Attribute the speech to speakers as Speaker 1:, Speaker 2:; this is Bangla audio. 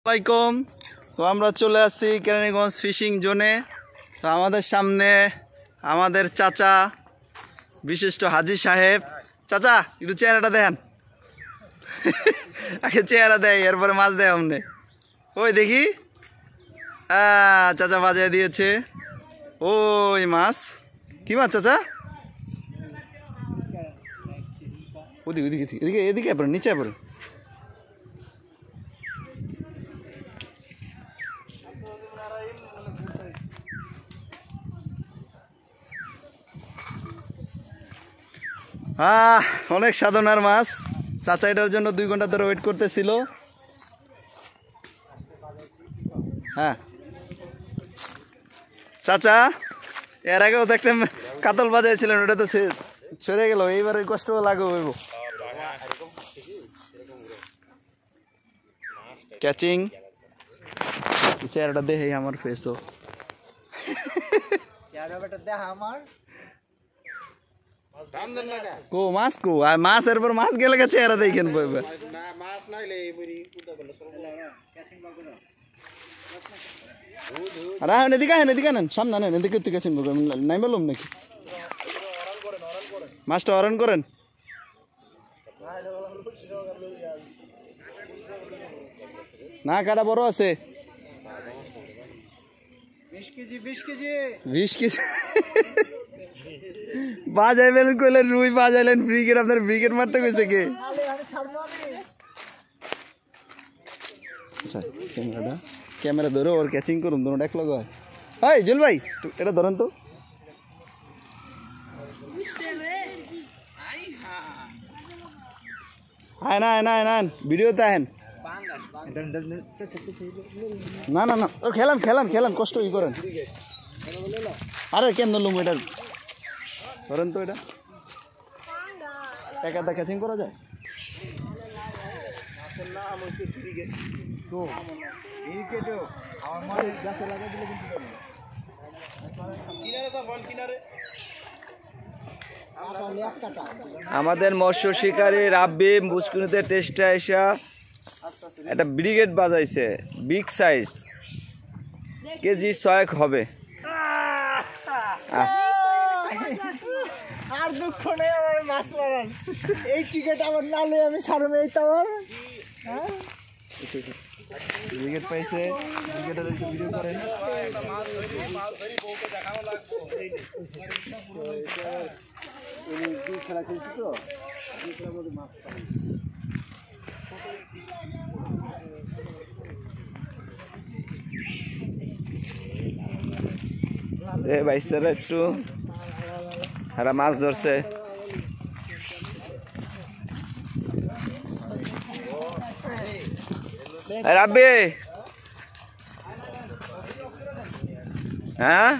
Speaker 1: আসসালামাইকুম। তো আমরা চলে আসছি কেরানীগঞ্জ ফিশিং জোনে। তো আমাদের সামনে আমাদের চাচা বিশিষ্ট হাজি সাহেব। চাচা একটু চেহারাটা দেন। আগে চেহারা দেয়, এরপরে মাছ দেয় অমনে। ওই দেখি, চাচা বাজিয়ে দিয়েছে। ওই মাছ, কি মাছ চাচা? ওদিকে ওদিকে এদিকে এদিকে পড়ে, নিচে পড়ে। অনেক সাধনার মাছ। চাচা এটার জন্য 2 ঘন্টা ধরে ওয়েট করতেছিল। হ্যাঁ চাচা, এর আগেও তো একটা কাতল বাজাইছিলেন, ওটা তো ছড়ে গেল। এইবার ওই কষ্ট লাগবে হইব। ক্যাচিং চেহারাটা দেখে আমার ফেসও কো মাছ কো আর মাছ, এরপর মাছ গেলে গেছে চেহারা দেখেন বইবে। আর এদিকে আহেন, এদিকে আনেন, সামনে আনেন, এদিকে তুই গেছেন নাই বললাম নাকি? মাছটা অরণ করেন। না কাটা বড় আছে, 20 কেজি বাজাইবেন কইলেন, রুই বাজাইলেন ব্রিগেড। আপনার ব্রিগেড মারতে কইছে কে? আচ্ছা ক্যামেরা ধরো, ওর ক্যাচিং করুন, দুটো এক লগ হয়। হাই জুল ভাই, এটা ধরেন তো। আয় না আয় না আয় না, ভিডিওতে আহেন। না না না, ওর খেলান খেলান খেলান, কষ্ট ই করেন। আরে কেন ধরলুম এটা? ধরেন তো, এটা একা ক্যাচিং করা যায়? আমাদের মৎস্য শিকারী রাব্বি বুসকুনিতে টেস্টে আইসা একটা ব্রিগেড বাজাইছে, বিগ সাইজ, কেজি 6 হবে।
Speaker 2: আর দুঃখ নেই আমার মাছ মারার, এই টিকেট আমার নালে আমি ছাড়বে। এই তো আমার
Speaker 1: ব্রিগেড পাইছে, ব্রিগেডের একটু ভিডিও করেন। খেলা খেলছি তো, মাছ এ ভাইসারা একটু হারা মাছ ধরছে। রাব্বি, হ্যাঁ